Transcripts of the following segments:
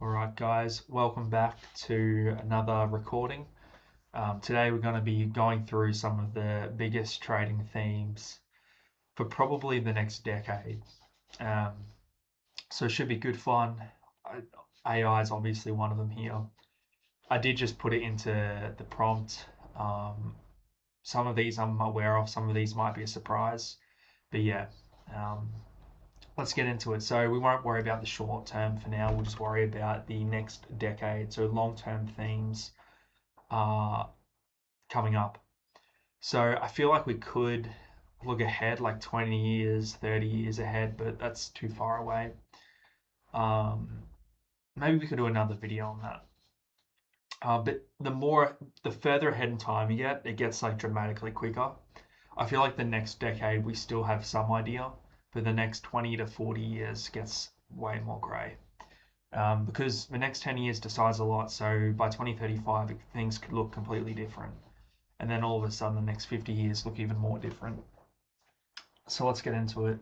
Alright guys, welcome back to another recording. Today we're going to be going through some of the biggest trading themes for probably the next decade. Um, so it should be good fun. AI is obviously one of them here. I did just put it into the prompt. Some of these I'm aware of, some of these might be a surprise. But yeah, um, let's get into it. So we won't worry about the short term for now. We'll just worry about the next decade. So long-term themes are coming up. So I feel like we could look ahead like 20 years, 30 years ahead, but that's too far away. Um, Maybe we could do another video on that. But the further ahead in time you get, it gets like dramatically quicker. I feel like the next decade we still have some idea, but the next 20 to 40 years gets way more grey. Because the next 10 years decides a lot. So by 2035, things could look completely different. And then all of a sudden, the next 50 years look even more different. So let's get into it.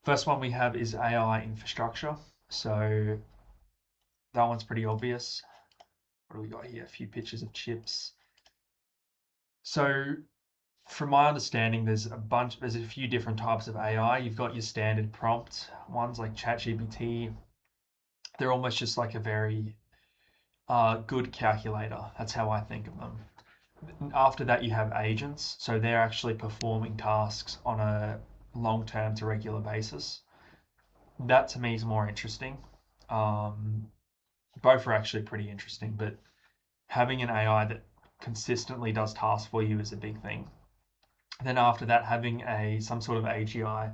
First one we have is AI infrastructure. So that one's pretty obvious. What do we got here? A few pictures of chips. So from my understanding, there's a few different types of AI. You've got your standard prompt ones like ChatGPT. They're almost just like a very good calculator. That's how I think of them. After that, you have agents. So they're actually performing tasks on a long term to regular basis. That to me is more interesting. Um, Both are actually pretty interesting, but having an AI that consistently does tasks for you is a big thing. Then after that, having a some sort of AGI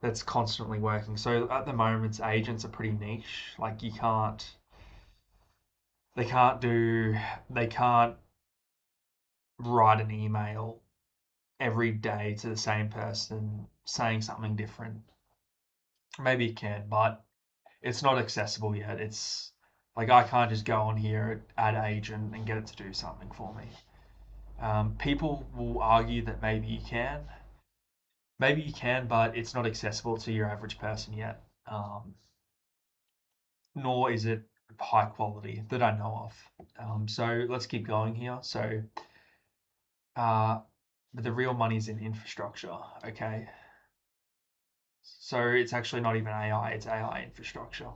that's constantly working. So at the moment, agents are pretty niche. Like they can't do, they can't write an email every day to the same person saying something different. Maybe it can, but it's not accessible yet. It's like I can't just go on here, add agent, and get it to do something for me. People will argue that maybe you can. Maybe you can, but it's not accessible to your average person yet. Nor is it high quality that I know of. So let's keep going here. So, but the real money's in infrastructure. Okay. So it's actually not even AI, it's AI infrastructure.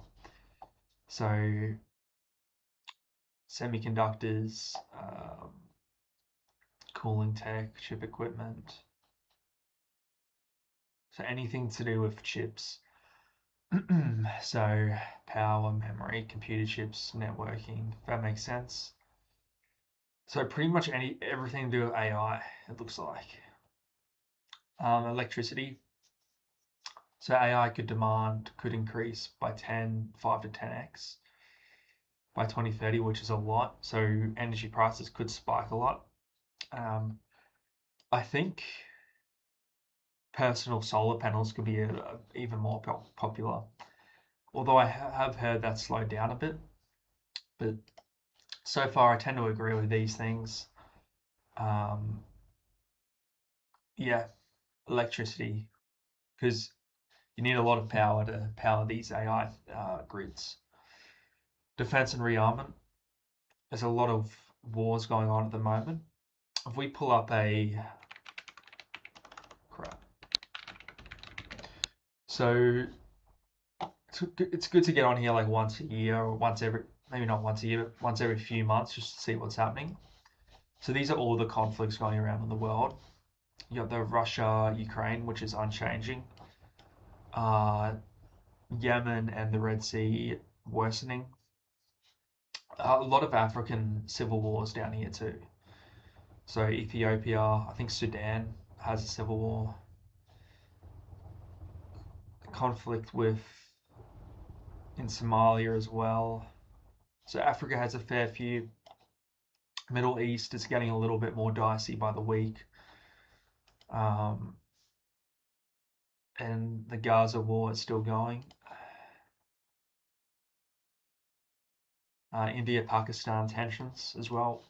So semiconductors, cooling tech, chip equipment. So anything to do with chips. So power, memory, computer chips, networking, if that makes sense. So pretty much everything to do with AI, it looks like. Electricity. So AI could increase by 5 to 10x by 2030, which is a lot. So energy prices could spike a lot. I think personal solar panels could be even more popular. Although I have heard that slowed down a bit, but so far I tend to agree with these things. Um, yeah, electricity, because you need a lot of power to power these AI grids. Defense and rearmament. There's a lot of wars going on at the moment. If we pull up a crap, so it's good to get on here like once a year or maybe not once a year, but once every few months just to see what's happening. So these are all the conflicts going around in the world. You got the Russia, Ukraine, which is unchanging. Uh, Yemen and the Red Sea worsening. A lot of African civil wars down here too. So Ethiopia, I think Sudan has a civil war. Conflict in Somalia as well. So Africa has a fair few. Middle East is getting a little bit more dicey by the week. Um, and the Gaza war is still going. India-Pakistan tensions as well.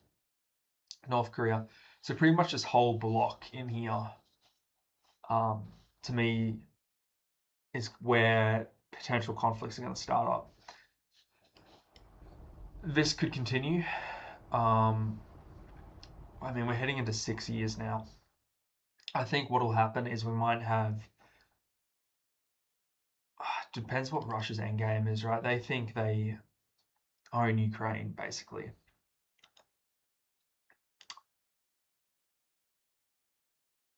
North Korea. So pretty much this whole block in here, um, to me, is where potential conflicts are going to start up. this could continue. Um, I mean, we're heading into 6 years now. I think what will happen is we might have. Depends what Russia's end game is, right? They think they own Ukraine, basically.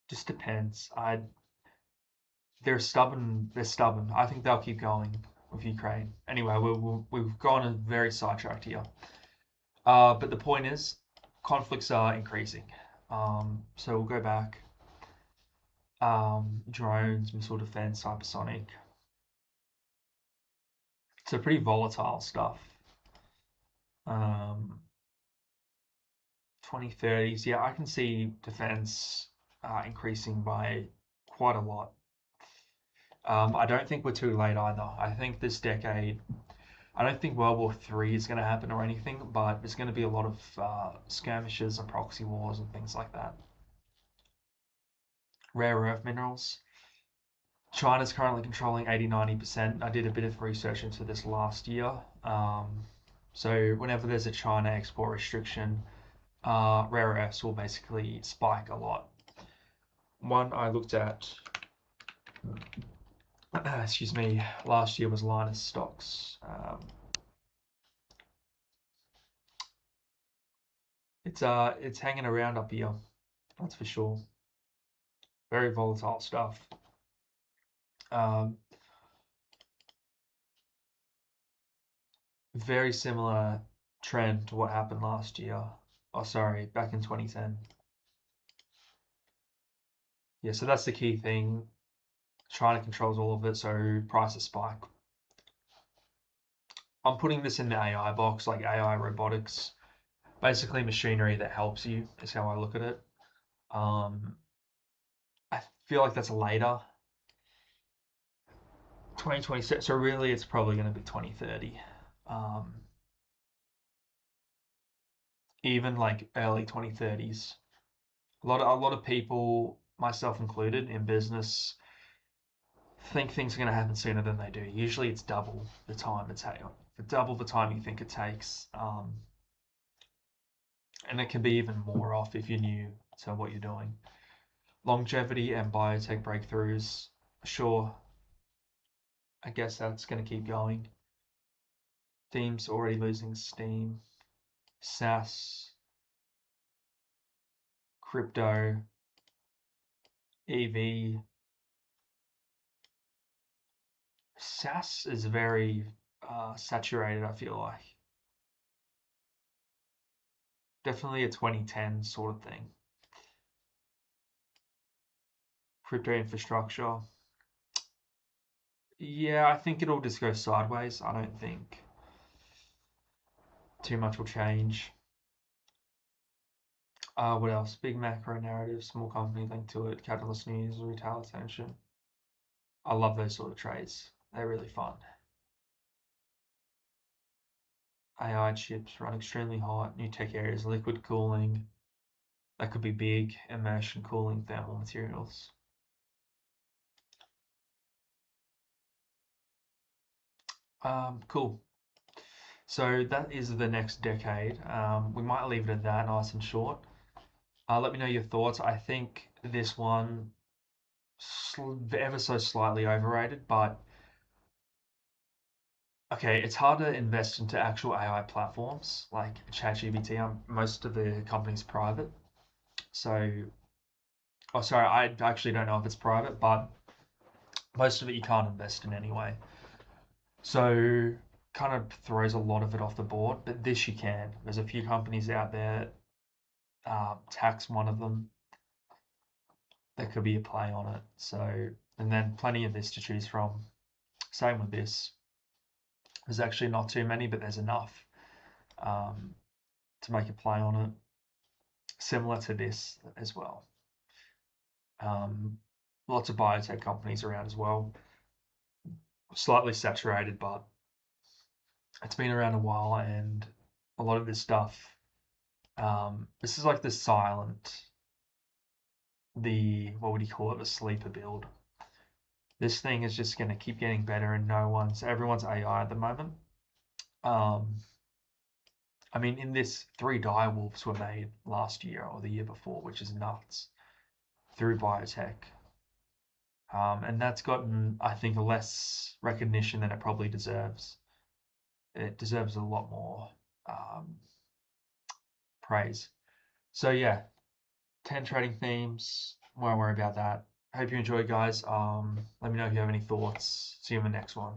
Just depends. They're stubborn. They're stubborn. I think they'll keep going with Ukraine. Anyway, we've gone a very sidetracked here. But the point is, conflicts are increasing. So we'll go back. Drones, missile defense, hypersonic. So pretty volatile stuff. Um, 2030s, yeah, I can see defense increasing by quite a lot. I don't think we're too late either. I think this decade, I don't think World War III is going to happen or anything, but there's going to be a lot of skirmishes and proxy wars and things like that. Rare earth minerals. China's currently controlling 80-90%. I did a bit of research into this last year. So whenever there's a China export restriction, rare earths will basically spike a lot. One I looked at, excuse me, last year was Lynas stocks. It's hanging around up here, that's for sure. Very volatile stuff. Um, Very similar trend to what happened last year. Oh, sorry, back in 2010. Yeah, so that's the key thing. China controls all of it, so prices spike. I'm putting this in the AI box, like AI robotics. Basically, machinery that helps you is how I look at it. Um, I feel like that's later, 2026. So really, it's probably going to be 2030. Um, Even like early 2030s. A lot of people, myself included, in business think things are going to happen sooner than they do. Usually, it's double the time it takes. Double the time you think it takes, and it can be even more off if you're new to what you're doing. Longevity and biotech breakthroughs, sure, I guess that's going to keep going. Themes already losing steam. SaaS, crypto, EV. SaaS is very saturated, I feel like. Definitely a 2010 sort of thing. Crypto infrastructure. Yeah, I think it'll just go sideways. I don't think too much will change. What else? Big macro narrative, small company linked to it, catalyst news, retail attention. I love those sort of trades. They're really fun. AI chips run extremely hot. New tech areas, liquid cooling. That could be big. Immersion cooling, thermal materials. Cool. So that is the next decade. We might leave it at that, nice and short. Let me know your thoughts. I think this one ever so slightly overrated, but okay, it's hard to invest into actual AI platforms like ChatGPT. Most of the company's private, so oh sorry, I actually don't know if it's private, but most of it you can't invest in anyway. So kind of throws a lot of it off the board. But this you can. There's a few companies out there. Tax one of them. There could be a play on it. So and then plenty of this to choose from. Same with this. There's actually not too many, but there's enough um, to make a play on it. Similar to this as well. Um, Lots of biotech companies around as well. Slightly saturated, but it's been around a while, and a lot of this stuff. This is like the silent, the what would you call it, the sleeper build. This thing is just going to keep getting better, and everyone's AI at the moment. Um, I mean, in this, 3 direwolves were made last year or the year before, which is nuts, through biotech. And that's gotten, I think, less recognition than it probably deserves. It deserves a lot more um, praise. So yeah, 10 trading themes. Won't worry about that. Hope you enjoy, guys. Let me know if you have any thoughts. See you in the next one.